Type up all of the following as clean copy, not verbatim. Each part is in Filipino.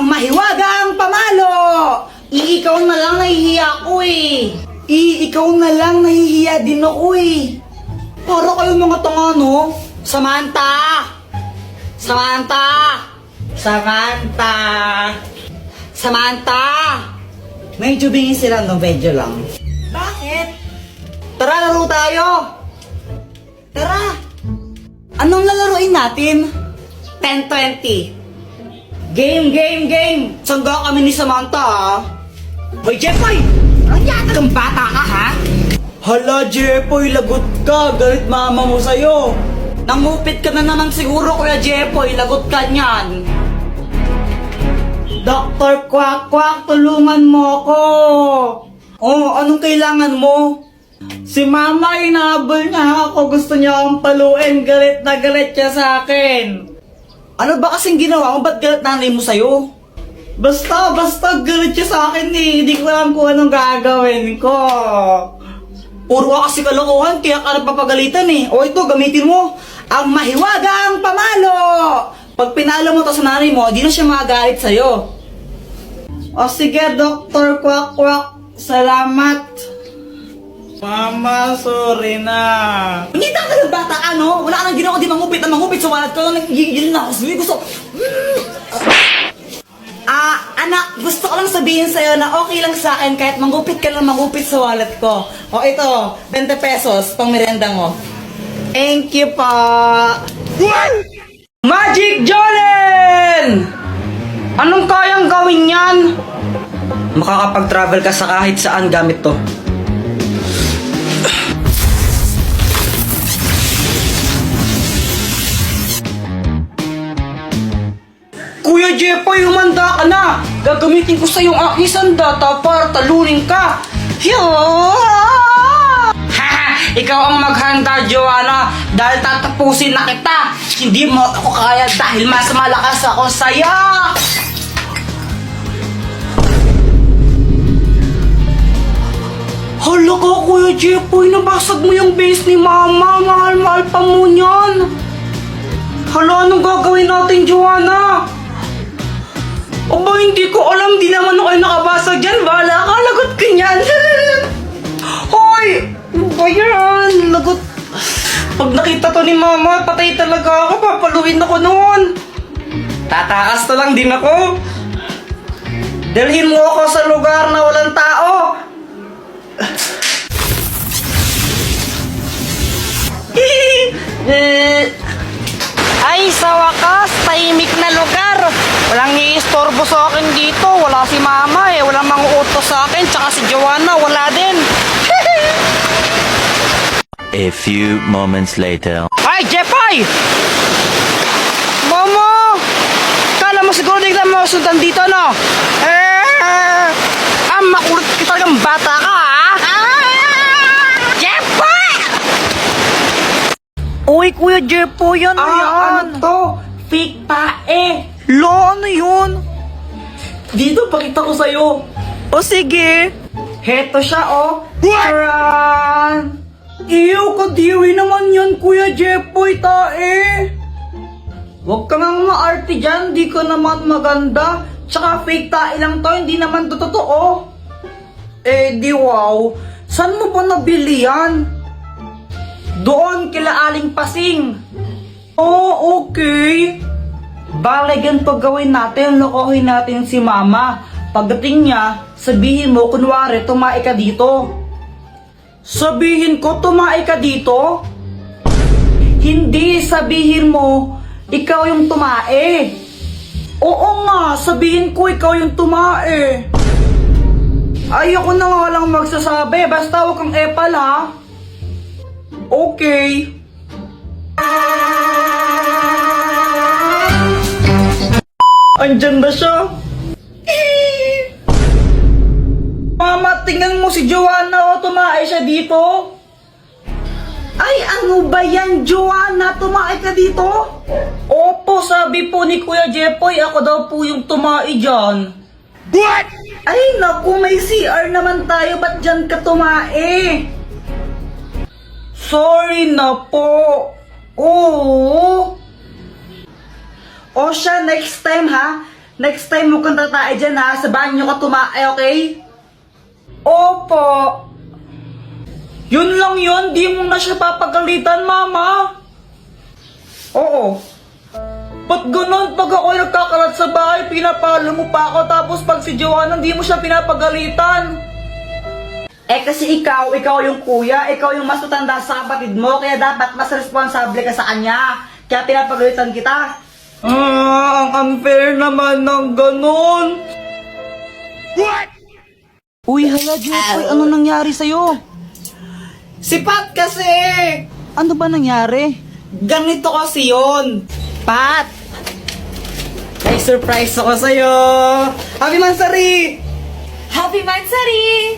mahiwagang pamalo! Ikaw na lang nahihiya ko eh. Ikaw na lang nahihiya din ako eh. Para kayo mga tanga, no? Samantha! Samantha! Samantha! Samantha! Medyo bingin sila, no? Medyo lang. Bakit? Tara, laro tayo! Tara! Anong lalaroin natin? 10-20. Game! Sangga kami ni Samantha, ha? Hoy, Jeffoy! Ano yata kang bata ka, ha? Hala, Jeffoy, lagot ka. Galit mama mo sa'yo. Nangupit ka na naman siguro, Kuya Jeffoy. Lagot ka niyan. Dr. Quack, tulungan mo ako. Oh, anong kailangan mo? Si Mama, inahabol niya ako. Gusto niya akong paluin. Galit na galit siya sa akin. Ano ba kasing ginawa mo? Ba't galit nanay mo sa'yo? Basta galit siya sa akin eh. Hindi ko alam kung anong gagawin ko. Puro ka kasi kalokohan, kaya ka napapagalitan eh. O ito, gamitin mo ang mahiwagang pamalo. Pag pinalo mo to sa nanay mo, di na siya magagalit sa'yo. O sige, Dr. Quack, salamat. Mama, sorry na. Hindi ka ng bata ka, no? Wala ka nang ginawa, di mangupit sa wallet ko. Nagigil na ako. Gusto... anak, gusto ko lang sabihin sa'yo na okay lang sa akin kahit mangupit ka lang mangupit sa wallet ko. O ito, 20 pesos, pang merenda mo. Thank you pa. Magic Jolene! Anong kayang gawin yan? Makakapag-travel ka sa kahit saan gamit to. Kuya Jeffoy, humanda ka na! Gagamitin ko sa yung aking sandata para talunin ka! Haha! Ikaw ang maghanda, Joanna! Dahil tatapusin na kita! Hindi mo ako kaya dahil mas malakas ako sa'yo! Hala ka, Kuya Jeffoy! Nabasag mo yung base ni Mama! Mahal-mahal pa mo niyan! Hala, anong gagawin natin, Joanna? Aba, hindi ko alam. Di naman ako nakabasag dyan. Bahala ka. Lagot ka niyan. Hoy! Ano ba yan? Lagot. Pag nakita to ni Mama, patay talaga ako. Papaluin ako noon. Tatakas to lang din ako. Dalhin mo ako sa lugar na walang tao. Ay, sa wakas, tahimik na lugar. Walang iistorbo sa akin dito. Wala si Mama eh. Walang manguutos sa akin. Tsaka si Joanna, wala din. A few moments later. Ay, Jeffoy! Mama! Kala mo siguro di ka masundan dito, no? Makulit ka talagang bata ka, ha? Jeffoy! Uy, Kuya Jeffoy, ano yan? Ano to? Fake tae. Lo, ano yun? Dito, pakita ko sa'yo. O sige. Heto siya, oh. Taran! Ew, kadiwi naman yan, Kuya Jeffoy, tae. Huwag ka nga maarte dyan, di ka naman maganda. Tsaka fake tae lang to, hindi naman to totoo. Eh, di wow. Saan mo ba nabili yan? Doon, kila Aling Pasing. Oh, okay. Bale, ganito gawin natin, lokohin natin si Mama. Pagdating niya, sabihin mo, kunwari, tumae ka dito. Sabihin ko, tumae ka dito? Hindi, sabihin mo, ikaw yung tumae. Oo nga, sabihin ko, ikaw yung tumae. Ayoko na nga lang magsasabi, basta huwag kang epal, ha? Okay. Andyan na siya. Mama, tingnan mo si Joanna, oh, tumae siya dito. Ay, ano ba yan, Joanna? Tumae ka dito? Opo, sabi po ni Kuya Jeffoy, ako daw po yung tumae dyan. What? Ay, naku, may CR naman tayo, ba't dyan ka tumae? Sorry na po. Oo. O siya, next time ha, Next time mo kang tatae dyan ha, sa banyo ka tumae, okay? Opo. Yun lang yun, di mo na siya papagalitan, mama. Oo. Ba't ganun? Pag ako nagkakalat sa bahay, pinapalo mo pa ako, tapos pag si Joanna, di mo siya pinapagalitan. Eh kasi ikaw yung kuya, ikaw yung mas matanda sa kapatid mo, kaya dapat mas responsable ka sa kanya. Kaya pinapagalitan kita. Ang unfair naman ng ganun. What? Uy, hala, Jeffrey, ano nangyari sa'yo? Si Pat kasi! Ano ba nangyari? Ganito kasi yun. Pat! May surprise ako sa'yo! Happy Mansari! Happy Mansari!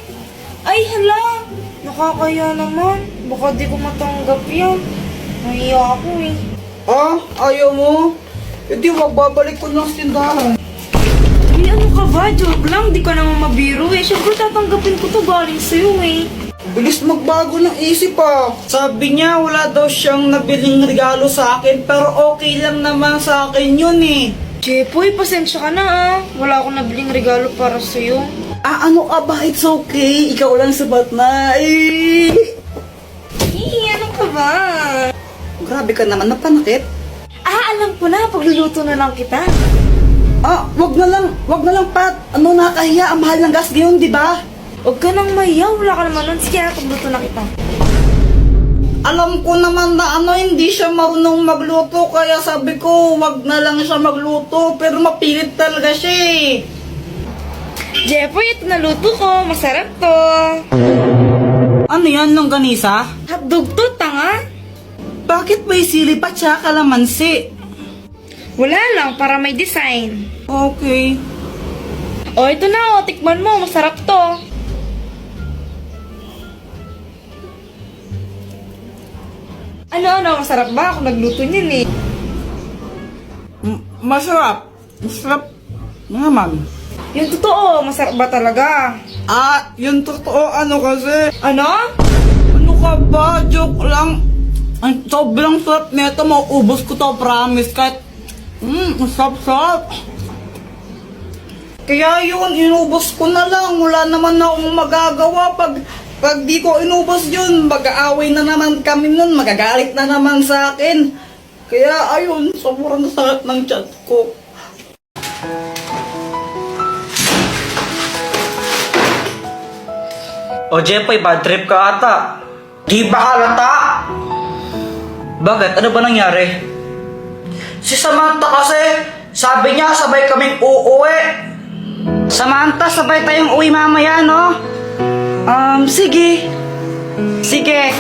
Ay, hala! Nakakaya naman. Baka di ko matanggap yan. Nahiya ako eh. Ah, ayaw mo? Hindi, magbabalik ko ng tindahan. Ay, ano ka ba? Joke lang. Di ka naman mabiro eh. Siyempre tatanggapin ko to galing sa'yo eh. Bilis magbago ng isip ah. Sabi niya wala daw siyang nabiling regalo sa akin, pero okay lang naman sa akin yun eh. Jepoy, pasensya ka na ah. Wala akong nabiling regalo para sa'yo. Ah, ano ka ba? It's okay. Ikaw lang sabat na. Ano ka ba? Grabe ka naman, napanakit. Alam ko na. Pagluluto na lang kita. Ah, wag na lang, Pat. Ano, nakakahiya. Ang mahal ng gas ngayon, di ba? Huwag ka nang mahiya. Wala ka naman nun. Sige, pagluto na kita. Alam ko naman na hindi siya marunong magluto, kaya sabi ko, wag na lang siya magluto. Pero mapilit talaga siya eh. Jepoy, ito na luto ko. Masarap to. Ano yan, longganisa? Hotdog to, tanga. Bakit may sili pa tsaka kalamansi? Wala lang, para may design. Okay. O, ito na o. Tikman mo. Masarap to. Ano? Masarap ba? Ako nagluto niyan eh. Masarap. Masarap naman. Yung totoo, masarap ba talaga? Ah, yung totoo, ano kasi? Ano? Ano ka ba? Joke lang. Ang sobrang sarap nito. Mauubos ko to, promise. Kahit, sarap. Kaya yun, inubos ko na lang. Wala naman akong magagawa. Pag di ko inubos yun, mag-aaway na naman kami nun. Magagalit na naman sa akin. Kaya ayun, sobrang sakit ng chat ko. O Jepoy, bad trip ka ata. Di ba halata? Bakit? Ano ba nangyari? Si Samantha kasi, sabi niya sabay kaming uuwi. Samantha, sabay tayong uwi mamaya, no? Sige. Sige.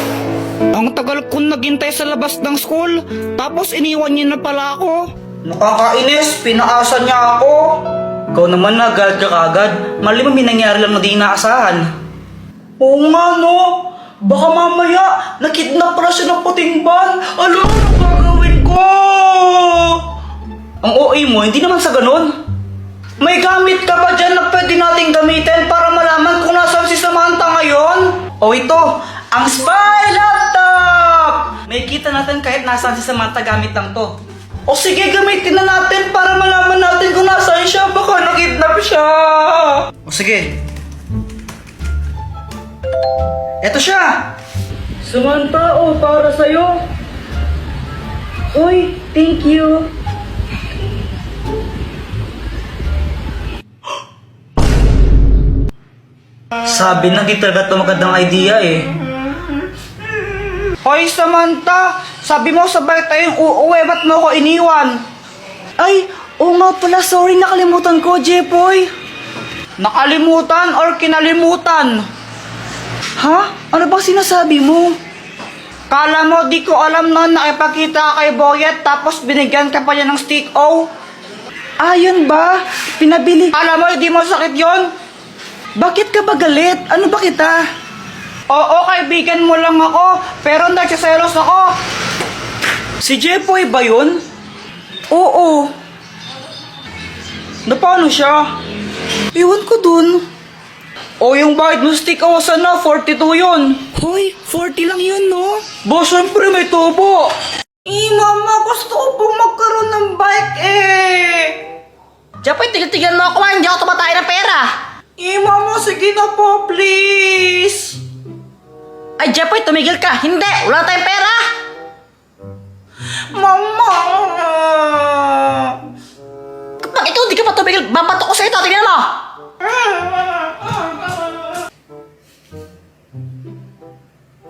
Ang tagal kong naghintay sa labas ng school, tapos iniwan niya na pala ako. Nakakainis, pinaasa niya ako. Ikaw naman nagalit ka kagad. Mali mo may nangyari lang na di inaasahan. Oo nga, no? Baka mamaya, nakidnap pala siya ng puting ban. Alam, ano gagawin ko? Ang OA mo, hindi naman sa ganun. May gamit ka ba dyan na pwede nating gamitin para malaman kung nasaan si Samantha ngayon? O ito, ang spy laptop! May kita natin kahit nasaan si Samantha gamit lang to. O sige, gamitin na natin para malaman natin kung nasaan siya. Baka nakidnap siya. O sige. Eto siya! Samantha, para sa'yo. Uy, thank you. Sabi na, di talaga ito magandang idea eh. Hoy, Samantha! Sabi mo sabay tayong uuwi, ba't mo ko iniwan? Ay, oo nga pala, sorry, nakalimutan ko, Jepoy. Nakalimutan or kinalimutan? Ha? Ano bang sinasabi mo? Kala mo di ko alam noon nakipagkita ka kay Boyet tapos binigyan ka pa niya ng stick O? Ah, yun ba? Pinabili. Kala mo di mo sakit yon? Bakit ka ba galit? Ano ba kita? Oo, kaibigan mo lang ako, pero nagsiselos ako. Si Jepoy ba yun? Oo. Na paano siya? Iwan ko dun. O yung bayad mo stick O sana, 42 yun. Hoy, 40 lang yun, no? Bo, syempre may tubo. Mama, gusto ko pong magkaroon ng bike eh. Jepoy, tigil-tigil mo ako, hindi ako tumatay ng pera. Mama, sige na po, please. Ay, Jepoy, tumigil ka. Hindi, wala tayong pera. Mama! Kapag ikaw hindi ka pa tumigil, babato ko sa ito. Tingnan mo.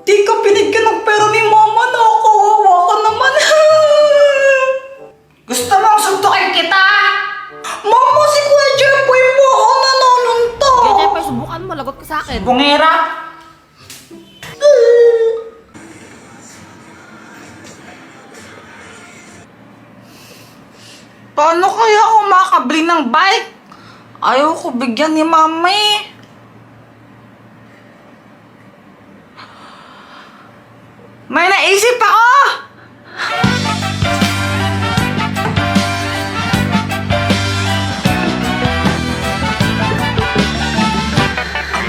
Di ka binigyan ng pera ni Mama na kawawa ka naman. Gusto mong suntukin kita? Mama, si Kuya Jempoy po ako nanonunto. Kaya Jepoy, subukan mo, lagot ka sa akin. Bungera. Paano kaya ako makakabili ng bike? Ayaw ko bigyan ni Mama eh. May naisip ako!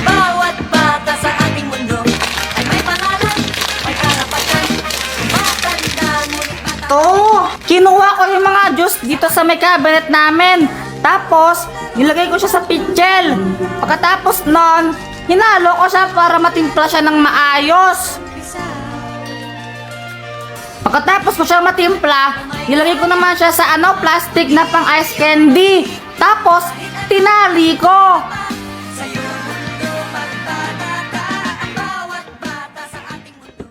Bawat bata sa ating mundo ay may pangalan, may karapatan, matanda ngunit bata. To, kinuha ko yung mga juice dito sa may cabinet namin. Tapos, nilagay ko siya sa pitchel. Pagkatapos nun, hinalo ko siya para matimpla siya ng maayos. Pagkatapos ko siya matimpla, nilagay ko naman siya sa plastic na pang ice candy. Tapos, tinali ko. Bawat bata sa ating mundo.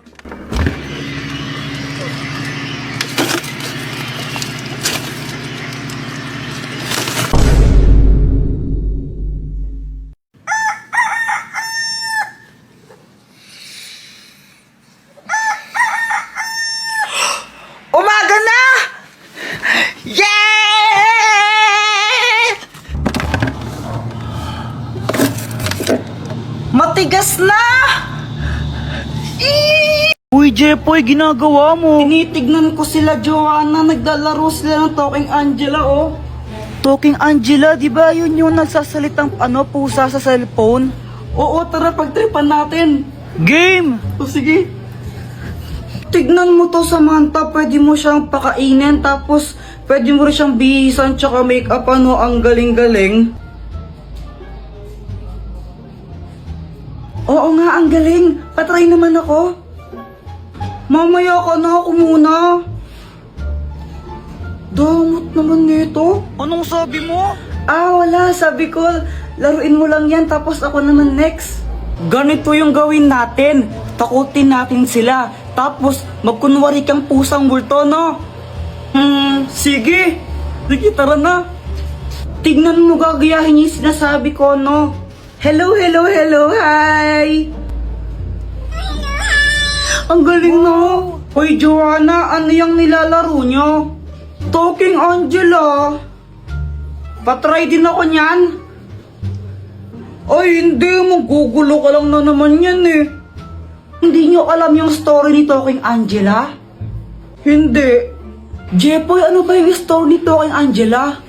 Umaga na! Yeah! Matigas na! Uy, Jepoy, ginagawa mo. Tinitignan ko sila, Joanna. Naglalaro sila ng Talking Angela, oh. Talking Angela, di ba yun yung nagsasalitang pusa sa cellphone? Oo, tara, pagtripan natin. Game! O sige. Tignan mo to, Samantha. Pwede mo siyang pakainin, tapos pwede mo rin siyang bihisan, tsaka make-up, ang galing-galing. Oo nga, ang galing. Patry naman ako. Mamaya ka na, ako muna. Damot naman nito. Anong sabi mo? Wala. Sabi ko, laruin mo lang yan, tapos ako naman next. Ganito yung gawin natin. Takutin natin sila. Tapos, magkunwari kang pusang multo, no? Sige. Sige, tara na. Tignan mo, gagayahin yung sinasabi ko, no? Hello, hello, hello, hi! Ang galing, no? Hoy, Joanna, ano yung nilalaro nyo? Talking Angela. Patry din ako niyan. Ay, hindi. Magugulo ka lang na naman yan, eh. Hindi nyo alam yung story ni Talking Angela? Hindi. Jepoy, ano ba yung story ni Talking Angela?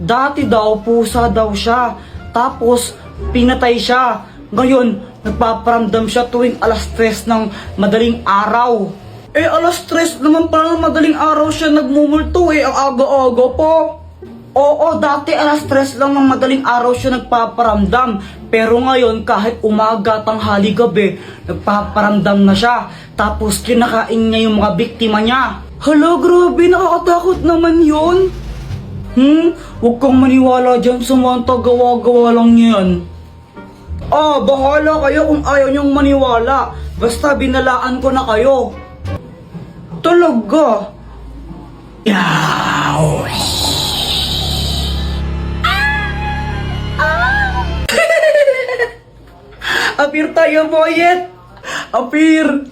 Dati daw, pusa daw siya. Tapos, pinatay siya. Ngayon, nagpaparamdam siya tuwing alas 3 ng madaling araw. Alas 3 naman pala ng madaling araw siya nagmumulto, ang aga-aga po. Oo, dati alas 3 lang ng madaling araw siya nagpaparamdam. Pero ngayon, kahit umaga, tanghali, gabi, nagpaparamdam na siya. Tapos kinakain niya yung mga biktima niya. Hala, grabe, nakakatakot naman yun. Huwag kang maniwala dyan, Samantha, gawa-gawa lang yan. Bahala kayo kung ayaw niyong maniwala. Basta binalaan ko na kayo. Talaga? Yaw! Apir tayo, Boyet! Apir!